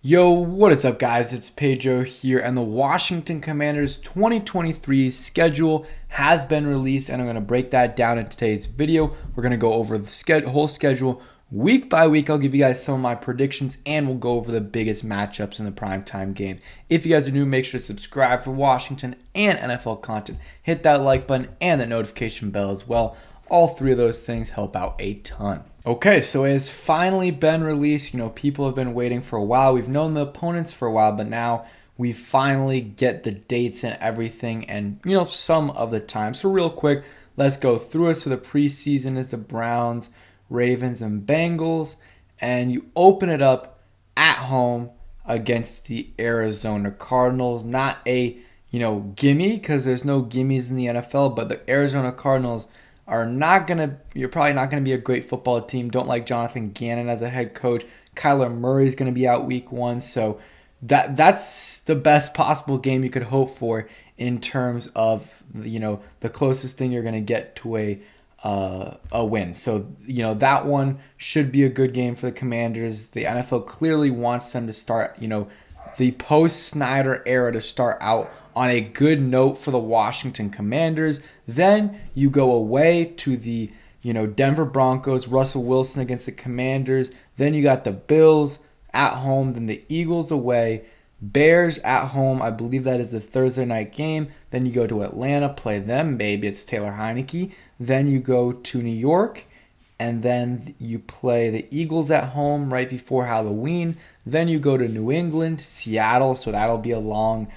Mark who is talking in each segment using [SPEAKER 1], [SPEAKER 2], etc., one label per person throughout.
[SPEAKER 1] Yo, what is up, guys? It's Pedro here, and the Washington Commanders 2023 schedule has been released, and I'm going to break that down in today's video. We're going to go over the whole schedule week by week. I'll give you guys some of my predictions, and we'll go over the biggest matchups in the primetime game. If you guys are new, make sure to subscribe for Washington and NFL content. Hit that like button and the notification bell as well. All three of those things help out a ton. Okay, so it has finally been released. People have been waiting for a while. We've known the opponents for a while, but now we finally get the dates and everything and, some of the time. So real quick, let's go through it. So the preseason is the Browns, Ravens, and Bengals. And you open it up at home against the Arizona Cardinals. Not a, gimme, because there's no gimmies in the NFL, but the Arizona Cardinals you're probably not gonna be a great football team. Don't like Jonathan Gannon as a head coach. Kyler Murray's gonna be out week 1, so that's the best possible game you could hope for in terms of the closest thing you're gonna get to a win. So that one should be a good game for the Commanders. The NFL clearly wants them to start the post Snyder era to start out on a good note for the Washington Commanders. Then you go away to the Denver Broncos, Russell Wilson against the Commanders. Then you got the Bills at home, then the Eagles away, Bears at home. I believe that is the Thursday night game. Then you go to Atlanta, play them, baby. It's Taylor Heineke. Then you go to New York, and then you play the Eagles at home right before Halloween. Then you go to New England, Seattle, so that'll be a long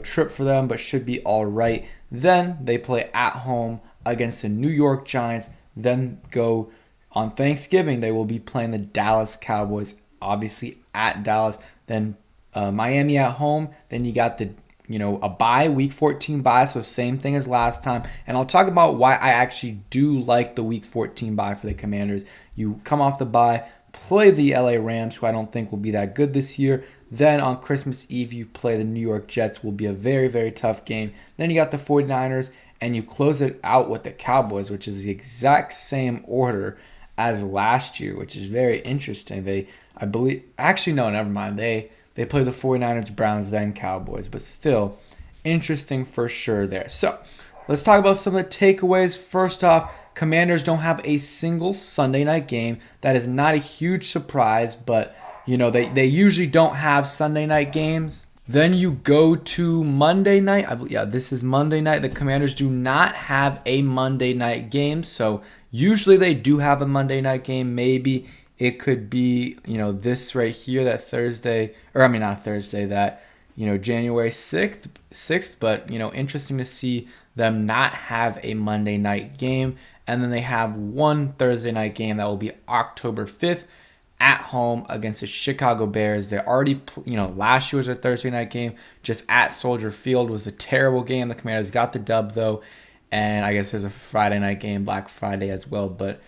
[SPEAKER 1] trip for them, but should be all right. Then they play at home against the New York Giants. Then go on Thanksgiving. They will be playing the Dallas Cowboys, obviously at Dallas. Then Miami at home. Then you got a bye, week 14 bye, so same thing as last time. And I'll talk about why I actually do like the week 14 bye for the Commanders. You come off the bye, play the LA Rams, who I don't think will be that good this year. Then on Christmas Eve, you play the New York Jets, will be a very, very tough game. Then you got the 49ers, and you close it out with the Cowboys, which is the exact same order as last year, which is very interesting. I believe, actually, no, never mind. They play the 49ers, Browns, then Cowboys, but still interesting for sure there. So let's talk about some of the takeaways. First off, Commanders don't have a single Sunday night game. That is not a huge surprise, but they usually don't have Sunday night games. Then you go to Monday night. This is Monday night. The Commanders do not have a Monday night game. So usually they do have a Monday night game. Maybe it could be, this right here, that Thursday, not Thursday, that, January 6th. But, interesting to see them not have a Monday night game. And then they have one Thursday night game that will be October 5th. At home against the Chicago Bears. They already, last year was a Thursday night game. Just at Soldier Field was a terrible game. The Commanders got the dub, though. And I guess there's a Friday night game, Black Friday as well. But,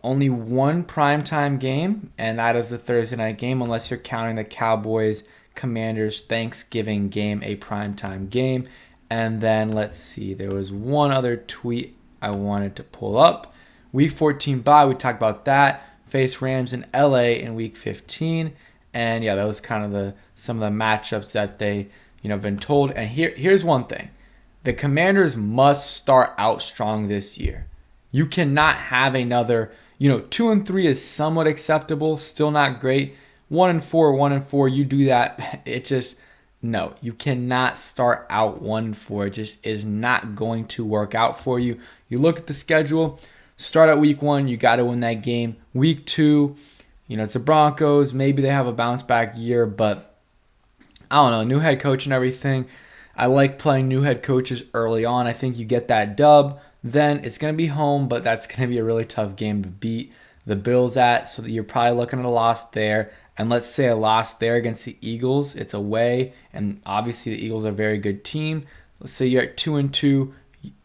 [SPEAKER 1] only one primetime game, and that is the Thursday night game, unless you're counting the Cowboys-Commanders Thanksgiving game, a primetime game. And then, let's see, there was one other tweet I wanted to pull up. Week 14 bye, we talked about that. Face Rams in LA in week 15, and that was kind of some of the matchups that they have been told. And here's one thing: the Commanders must start out strong this year. You cannot have another 2-3 is somewhat acceptable, still not great. 1-4, 1-4, you do that, it just no. You cannot start out 1-4. It just is not going to work out for you. You look at the schedule. Start at week 1, you got to win that game. Week 2, it's the Broncos. Maybe they have a bounce back year, but I don't know. New head coach and everything. I like playing new head coaches early on. I think you get that dub. Then it's going to be home, but that's going to be a really tough game to beat the Bills at. So that you're probably looking at a loss there. And let's say a loss there against the Eagles. It's away, and obviously the Eagles are a very good team. Let's say you're at 2-2.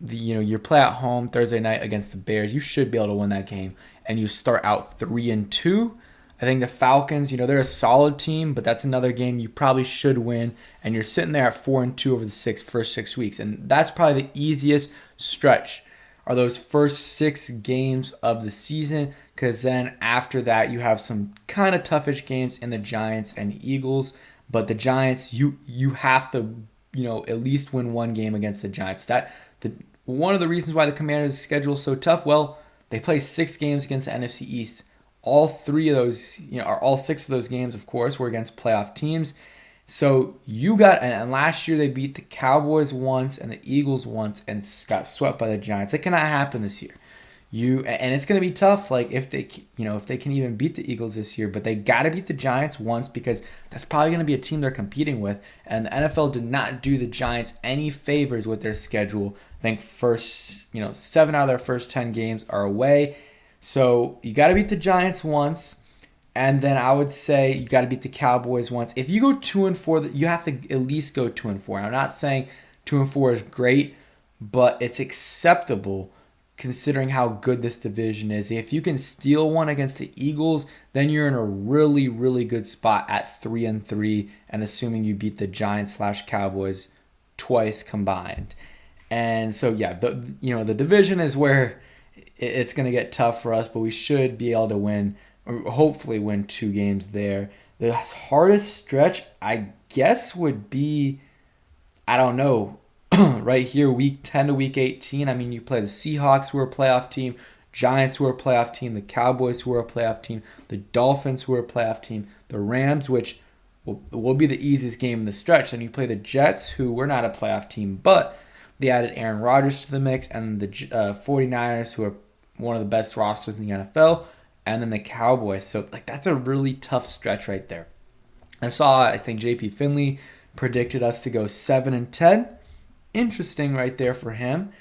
[SPEAKER 1] You play at home Thursday night against the Bears. You should be able to win that game, and you start out 3-2. I think the Falcons, they're a solid team, but that's another game you probably should win, and you're sitting there at 4-2 over the first 6 weeks, and that's probably the easiest stretch. Are those first 6 games of the season? because then after that you have some kind of toughish games in the Giants and Eagles. But the Giants, you have to, at least win one game against the Giants. One of the reasons why the Commanders' schedule is so tough, well, they play 6 games against the NFC East. All 3 of those, or all 6 of those games, of course, were against playoff teams. So and last year they beat the Cowboys once and the Eagles once and got swept by the Giants. It cannot happen this year. And it's going to be tough, like if they can even beat the Eagles this year, but they got to beat the Giants once because that's probably going to be a team they're competing with. And the NFL did not do the Giants any favors with their schedule. I think 7 out of their first 10 games are away. So you got to beat the Giants once. And then I would say you got to beat the Cowboys once. If you go 2-4, you have to at least go 2-4. I'm not saying 2-4 is great, but it's acceptable considering how good this division is. If you can steal one against the Eagles, then you're in a really, really good spot at 3-3, and assuming you beat the Giants/Cowboys twice combined. And so the division is where it's going to get tough for us, but we should be able to win. Or hopefully win 2 games there. The hardest stretch, I guess, would be, I don't know, right here, week 10 to week 18. I mean, you play the Seahawks, who are a playoff team, Giants, who are a playoff team, the Cowboys, who are a playoff team, the Dolphins, who are a playoff team, the Rams, which will be the easiest game in the stretch. Then you play the Jets, who were not a playoff team, but they added Aaron Rodgers to the mix, and the 49ers, who are one of the best rosters in the NFL. And then the Cowboys. So, that's a really tough stretch right there. I think J.P. Finley predicted us to go 7-10. Interesting right there for him.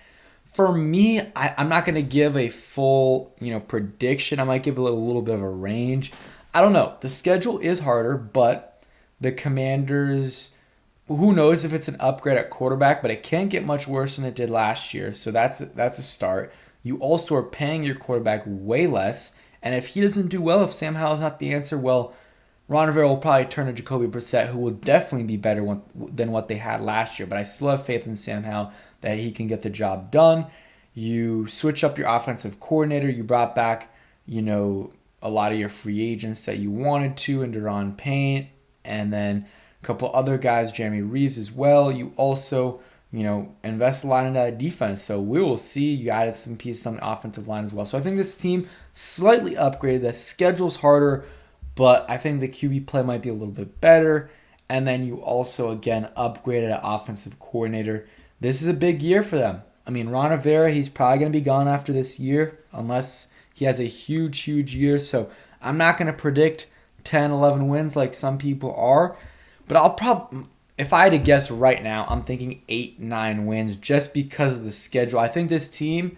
[SPEAKER 1] For me, I'm not going to give a full, prediction. I might give a little bit of a range. I don't know. The schedule is harder, but the Commanders, who knows if it's an upgrade at quarterback, but it can't get much worse than it did last year. So that's a start. You also are paying your quarterback way less. And if he doesn't do well, if Sam Howell's not the answer, well, Ron Rivera will probably turn to Jacoby Brissett, who will definitely be better than what they had last year. But I still have faith in Sam Howell that he can get the job done. You switch up your offensive coordinator. You brought back, a lot of your free agents that you wanted to, and Deron Payne, and then a couple other guys, Jeremy Reeves as well. You also invest a lot into that defense. So we will see. You added some pieces on the offensive line as well. So I think this team slightly upgraded. The schedule's harder, but I think the QB play might be a little bit better. And then you also, again, upgraded an offensive coordinator. This is a big year for them. I mean, Ron Rivera, he's probably going to be gone after this year unless he has a huge, huge year. So I'm not going to predict 10, 11 wins like some people are. But I'll probably... If I had to guess right now, I'm thinking 8, 9 wins just because of the schedule. I think this team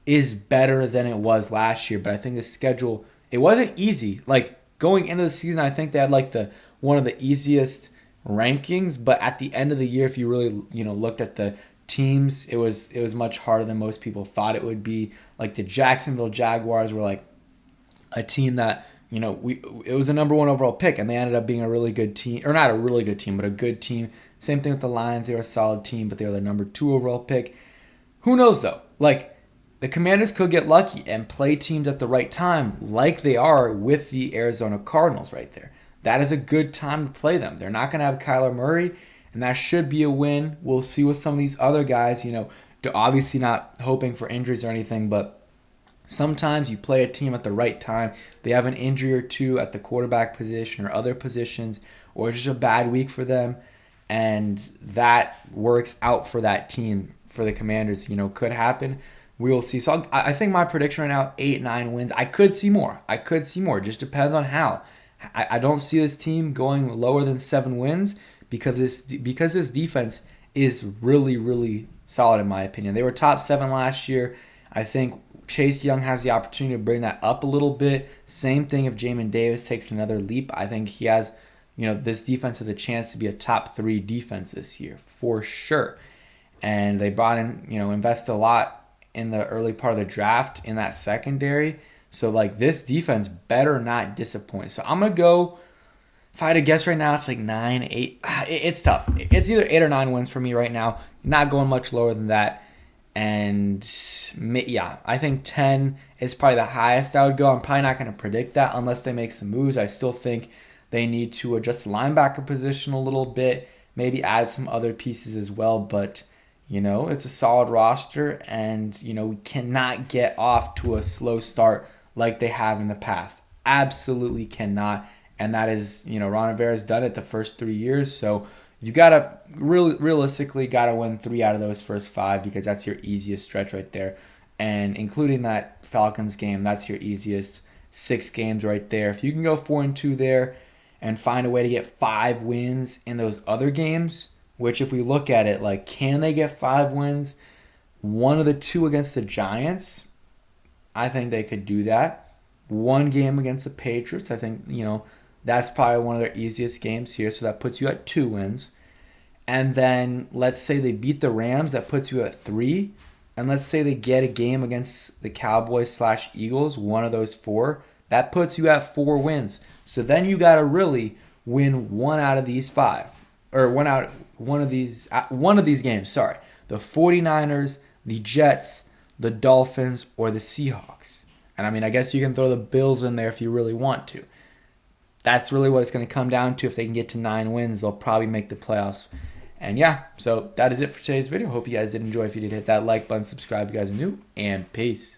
[SPEAKER 1] is better than it was last year, but I think the schedule, it wasn't easy. Going into the season, I think they had one of the easiest rankings, but at the end of the year, if you really looked at the teams, it was much harder than most people thought it would be. The Jacksonville Jaguars were a team that it was a number 1 overall pick, and they ended up being a really good team, or not a really good team, but a good team. Same thing with the Lions. They were a solid team, but they were the number 2 overall pick. Who knows, though? The Commanders could get lucky and play teams at the right time, like they are with the Arizona Cardinals right there. That is a good time to play them. They're not going to have Kyler Murray, and that should be a win. We'll see with some of these other guys, obviously not hoping for injuries or anything, but sometimes you play a team at the right time. They have an injury or two at the quarterback position or other positions, or it's just a bad week for them, and that works out for that team. For the Commanders, could happen. We will see. So I think my prediction right now, 8, 9 wins. I could see more. It just depends on how. I don't see this team going lower than 7 wins because this defense is really, really solid in my opinion. They were top 7 last year. I think Chase Young has the opportunity to bring that up a little bit. Same thing if Jamin Davis takes another leap. I think he has, this defense has a chance to be a top 3 defense this year for sure. And they brought in, invested a lot in the early part of the draft in that secondary. So this defense better not disappoint. So I'm going to go, if I had to guess right now, it's 9, 8. It's tough. It's either 8 or 9 wins for me right now. Not going much lower than that. And yeah, I think 10 is probably the highest I would go. I'm probably not going to predict that unless they make some moves. I still think they need to adjust the linebacker position a little bit, maybe add some other pieces as well. But, it's a solid roster, and, we cannot get off to a slow start like they have in the past. Absolutely cannot. And that is, Ron Rivera's done it the first 3 years. So you gotta realistically gotta win 3 out of those first 5, because that's your easiest stretch right there, and including that Falcons game, that's your easiest 6 games right there. If you can go 4-2 there, and find a way to get 5 wins in those other games, which if we look at it, like, can they get 5 wins? One of the 2 against the Giants, I think they could do that. 1 game against the Patriots, I think that's probably one of their easiest games here, so that puts you at 2 wins. And then let's say they beat the Rams, that puts you at 3. And let's say they get a game against the Cowboys/Eagles, one of those 4, that puts you at 4 wins. So then you got to really win 1 out of these 5, or one of these games. Sorry, the 49ers, the Jets, the Dolphins, or the Seahawks. And I mean, I guess you can throw the Bills in there if you really want to. That's really what it's going to come down to. If they can get to 9 wins, they'll probably make the playoffs. And yeah, so that is it for today's video. Hope you guys did enjoy. If you did, hit that like button, subscribe if you guys are new, and peace.